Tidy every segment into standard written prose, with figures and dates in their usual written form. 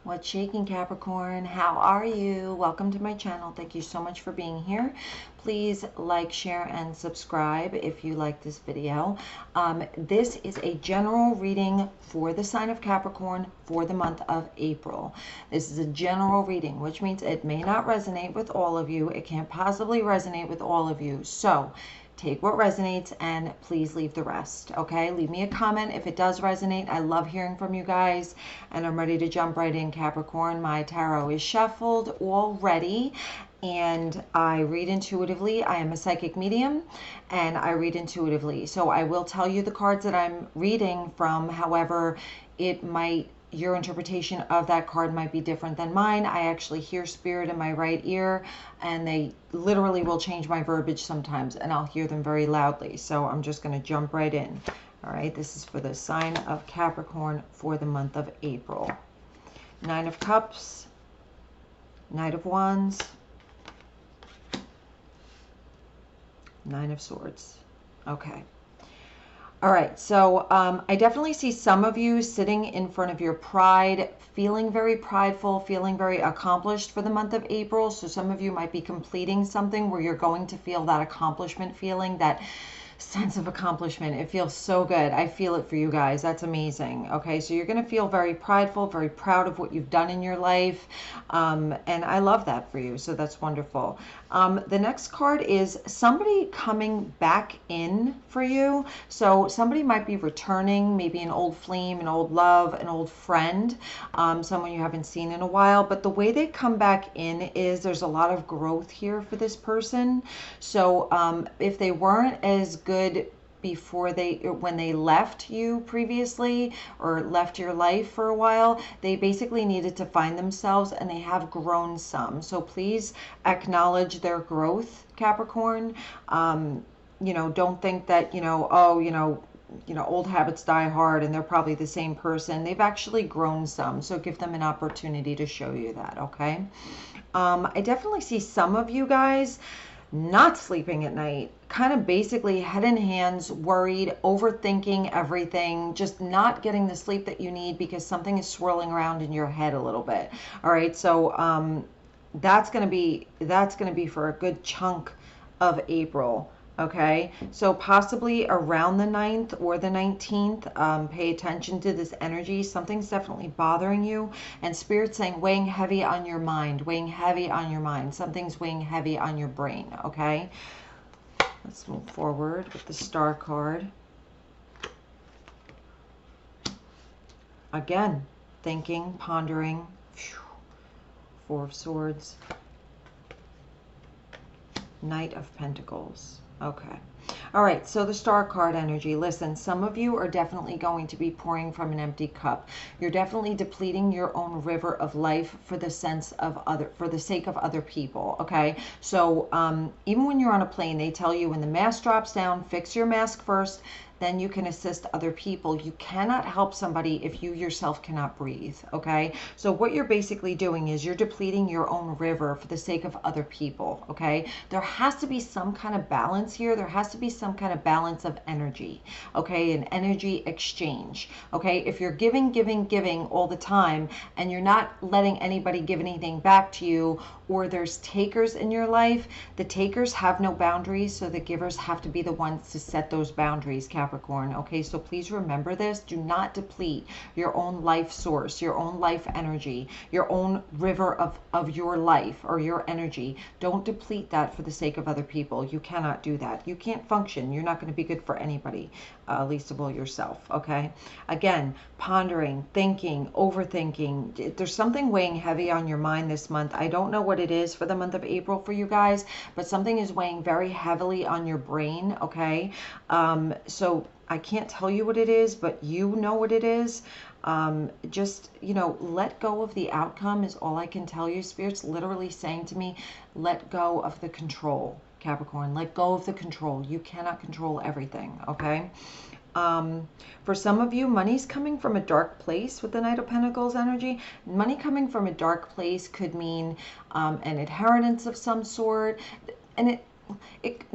What's shaking, Capricorn? How are you? Welcome to my channel. Thank you so much for being here. Please like, share, and subscribe if you like this video. This is a general reading for the sign of Capricorn for the month of April. This is a general reading, which means it may not resonate with all of you. It can't possibly resonate with all of you. So take what resonates and please leave the rest, okay? Leave me a comment if it does resonate. I love hearing from you guys, and I'm ready to jump right in, Capricorn. My tarot is shuffled already, and I read intuitively. I am a psychic medium, and I read intuitively. So I will tell you the cards that I'm reading from. However, your interpretation of that card might be different than mine. I actually hear spirit in my right ear, and they literally will change my verbiage sometimes, and I'll hear them very loudly. So I'm just going to jump right in. All right, this is for the sign of Capricorn for the month of April. Nine of Cups, Knight of Wands, Nine of Swords. Okay. All right, so I definitely see some of you sitting in front of your pride, feeling very prideful, feeling very accomplished for the month of April. So some of you might be completing something where you're going to feel that accomplishment feeling, that sense of accomplishment. It feels so good. I feel it for you guys. That's amazing. Okay, so you're going to feel very prideful, very proud of what you've done in your life, and I love that for you. So that's wonderful. The next card is somebody coming back in for you. So somebody might be returning, maybe an old flame, an old love, an old friend, someone you haven't seen in a while. But the way they come back in is there's a lot of growth here for this person. So if they weren't as good before when they left you previously or left your life for a while, they basically needed to find themselves, and they have grown some. So please acknowledge their growth, Capricorn. Don't think that, old habits die hard and they're probably the same person. They've actually grown some. So give them an opportunity to show you that, okay? I definitely see some of you guys not sleeping at night, kind of basically head in hands, worried, overthinking everything, just not getting the sleep that you need because something is swirling around in your head a little bit. All right, so that's going to be for a good chunk of April. Okay, so possibly around the 9th or the 19th, pay attention to this energy. Something's definitely bothering you, and Spirit's saying weighing heavy on your mind, weighing heavy on your mind. Something's weighing heavy on your brain, okay? Let's move forward with the Star card. Again, thinking, pondering. Four of Swords. Knight of Pentacles. Okay. All right, so the Star card energy. Listen, some of you are definitely going to be pouring from an empty cup. You're definitely depleting your own river of life for the sake of other people, okay? So even when you're on a plane, they tell you when the mask drops down, fix your mask first, then you can assist other people. You cannot help somebody if you yourself cannot breathe, okay? So what you're basically doing is you're depleting your own river for the sake of other people, okay? There has to be some kind of balance here. There has to be some kind of balance of energy, okay? An energy exchange, okay? If you're giving all the time and you're not letting anybody give anything back to you, or there's takers in your life, the takers have no boundaries, so the givers have to be the ones to set those boundaries, Capricorn. Okay, so please remember this. Do not deplete your own life source, your own life energy, your own river of your life or your energy. Don't deplete that for the sake of other people. You cannot do that. You can't function. You're not going to be good for anybody, least of all yourself, okay? Again, pondering, thinking, overthinking. There's something weighing heavy on your mind this month. I don't know what it is for the month of April for you guys, but something is weighing very heavily on your brain, okay? So I can't tell you what it is, but you know what it is. Just, let go of the outcome is all I can tell you. Spirit's literally saying to me, let go of the control, Capricorn. Let go of the control. You cannot control everything, okay? For some of you, money's coming from a dark place with the Knight of Pentacles energy. Money coming from a dark place could mean an inheritance of some sort. And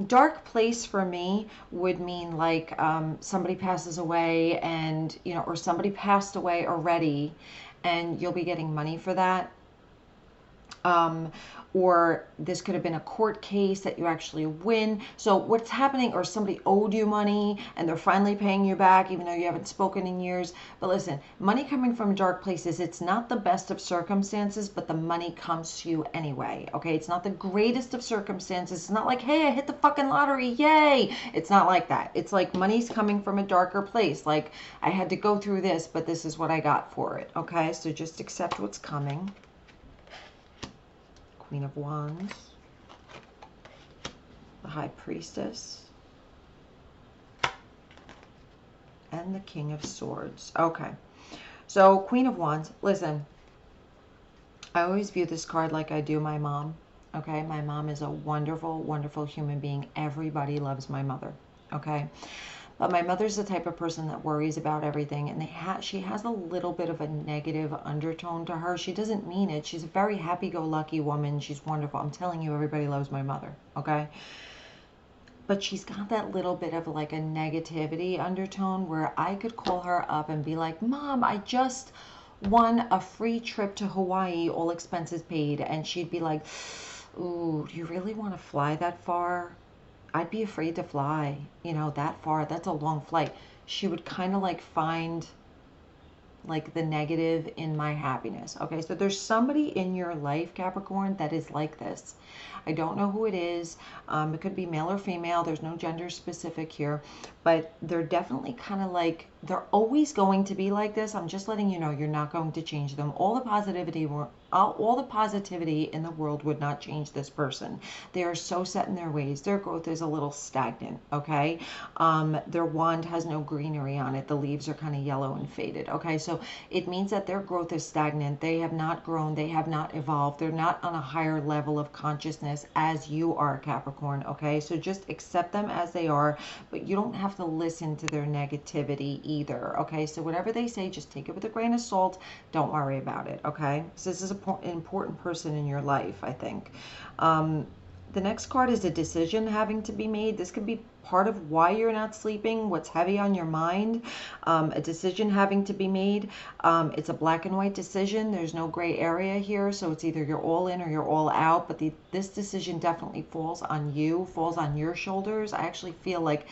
dark place for me would mean like somebody passes away and, or somebody passed away already and you'll be getting money for that. Or this could have been a court case that you actually win. So what's happening, or somebody owed you money and they're finally paying you back, even though you haven't spoken in years. But listen, money coming from dark places, it's not the best of circumstances, but the money comes to you anyway. Okay, it's not the greatest of circumstances. It's not like, hey, I hit the fucking lottery, yay. It's not like that. It's like money's coming from a darker place. Like, I had to go through this, but this is what I got for it. Okay, so just accept what's coming. Queen of Wands, the High Priestess, and the King of Swords. Okay, so Queen of Wands, listen, I always view this card like I do my mom. Okay, my mom is a wonderful, wonderful human being. Everybody loves my mother. Okay, but my mother's the type of person that worries about everything, and she has a little bit of a negative undertone to her. She doesn't mean it. She's a very happy-go-lucky woman. She's wonderful. I'm telling you, everybody loves my mother, okay? But she's got that little bit of like a negativity undertone where I could call her up and be like, Mom, I just won a free trip to Hawaii, all expenses paid. And she'd be like, ooh, do you really want to fly that far? I'd be afraid to fly, you know, that far. That's a long flight. She would kind of like find like the negative in my happiness. Okay, so there's somebody in your life, Capricorn, that is like this. I don't know who it is. It could be male or female. There's no gender specific here, but they're definitely kind of like, they're always going to be like this. I'm just letting you know, you're not going to change them. All the positivity in the world would not change this person. They are so set in their ways. Their growth is a little stagnant, okay? Their wand has no greenery on it. The leaves are kind of yellow and faded, okay? So it means that their growth is stagnant. They have not grown. They have not evolved. They're not on a higher level of consciousness as you are, Capricorn, okay? So just accept them as they are, but you don't have to listen to their negativity either, okay? So whatever they say, just take it with a grain of salt. Don't worry about it, okay? So this is an important person in your life, I think. The next card is a decision having to be made. This could be part of why you're not sleeping, what's heavy on your mind, a decision having to be made. It's a black and white decision. There's no gray area here, so it's either you're all in or you're all out, but this decision definitely falls on you, falls on your shoulders. I actually feel like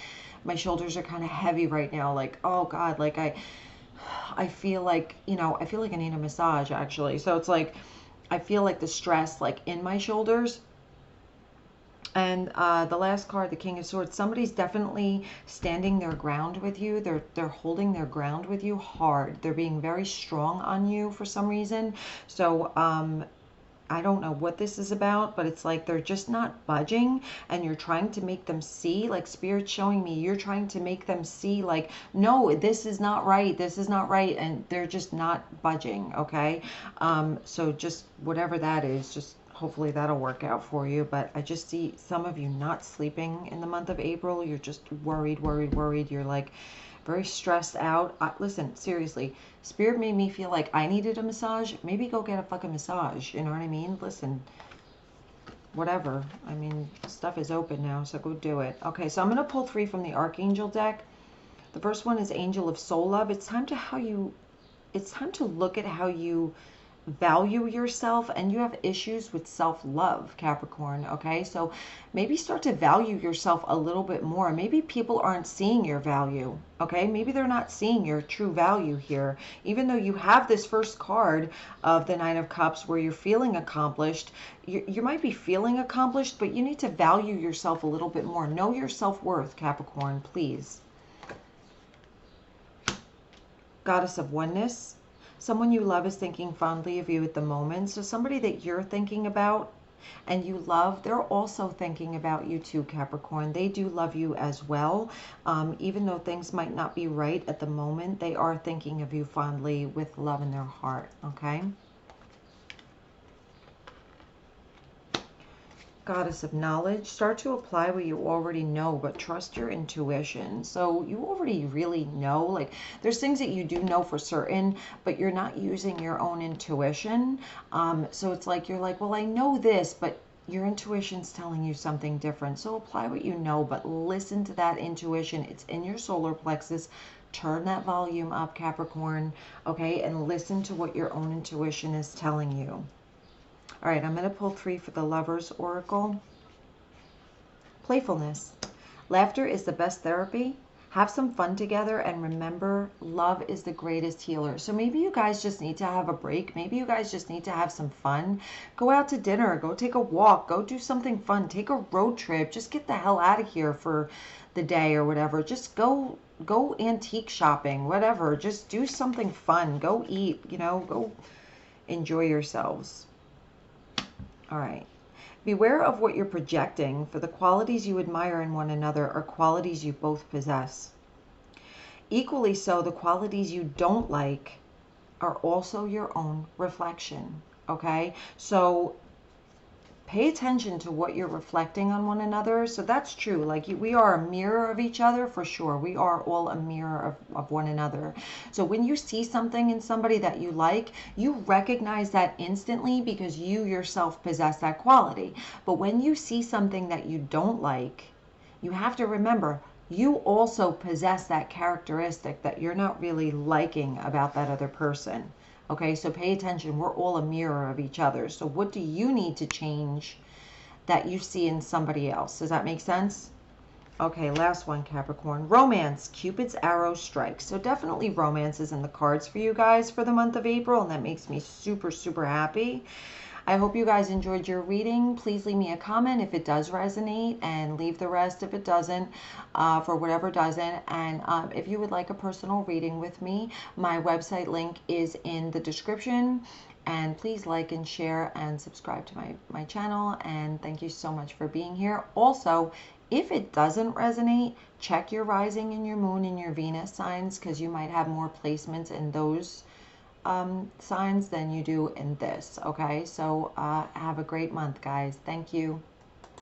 my shoulders are kind of heavy right now, like, oh God, like I feel like, you know, I feel like I need a massage actually. So it's like, I feel like the stress like in my shoulders. And the last card, the King of Swords, somebody's definitely standing their ground with you. They're holding their ground with you hard. They're being very strong on you for some reason. So I don't know what this is about, but it's like they're just not budging, and you're trying to make them see, like Spirit's showing me, you're trying to make them see like, no, this is not right. This is not right. And they're just not budging. Okay. So just whatever that is, just hopefully that'll work out for you. But I just see some of you not sleeping in the month of April. You're just worried. You're like very stressed out. Listen, seriously, Spirit made me feel like I needed a massage. Maybe go get a fucking massage. You know what I mean? Listen, whatever. I mean, stuff is open now, so go do it. Okay, so I'm going to pull 3 from the Archangel deck. The first one is Angel of Soul Love. It's time to look at how you value yourself, and you have issues with self-love, Capricorn. Okay, so maybe start to value yourself a little bit more. Maybe people aren't seeing your value. Okay, maybe they're not seeing your true value here, even though you have this first card of the Nine of Cups where you're feeling accomplished. You might be feeling accomplished, but you need to value yourself a little bit more. Know your self-worth, Capricorn, please. Goddess of Oneness. Someone you love is thinking fondly of you at the moment. So somebody that you're thinking about and you love, they're also thinking about you too, Capricorn. They do love you as well. Even though things might not be right at the moment, they are thinking of you fondly with love in their heart, okay? Goddess of Knowledge. Start to apply what you already know, but trust your intuition. So you already really know, like there's things that you do know for certain, but you're not using your own intuition. So it's like, you're like, well, I know this, but your intuition's telling you something different. So apply what you know, but listen to that intuition. It's in your solar plexus. Turn that volume up, Capricorn, okay, and listen to what your own intuition is telling you. All right, I'm going to pull 3 for the Lovers Oracle. Playfulness. Laughter is the best therapy. Have some fun together, and remember, love is the greatest healer. So maybe you guys just need to have a break. Maybe you guys just need to have some fun. Go out to dinner. Go take a walk. Go do something fun. Take a road trip. Just get the hell out of here for the day or whatever. Just go antique shopping, whatever. Just do something fun. Go eat, you know, go enjoy yourselves. All right. Beware of what you're projecting, for the qualities you admire in one another are qualities you both possess. Equally so, the qualities you don't like are also your own reflection, okay? So pay attention to what you're reflecting on one another. So that's true. Like, we are a mirror of each other for sure. We are all a mirror of one another. So when you see something in somebody that you like, you recognize that instantly because you yourself possess that quality. But when you see something that you don't like, you have to remember you also possess that characteristic that you're not really liking about that other person. Okay, so pay attention. We're all a mirror of each other. So what do you need to change that you see in somebody else? Does that make sense? Okay, last one, Capricorn. Romance. Cupid's arrow strikes. So definitely romance is in the cards for you guys for the month of April, and that makes me super, super happy. I hope you guys enjoyed your reading. Please leave me a comment if it does resonate, and leave the rest if it doesn't, for whatever doesn't. And if you would like a personal reading with me, my website link is in the description. And please like and share and subscribe to my channel. And thank you so much for being here. Also, if it doesn't resonate, check your rising and your moon and your Venus signs, because you might have more placements in those signs than you do in this. Okay, so have a great month, guys. Thank you.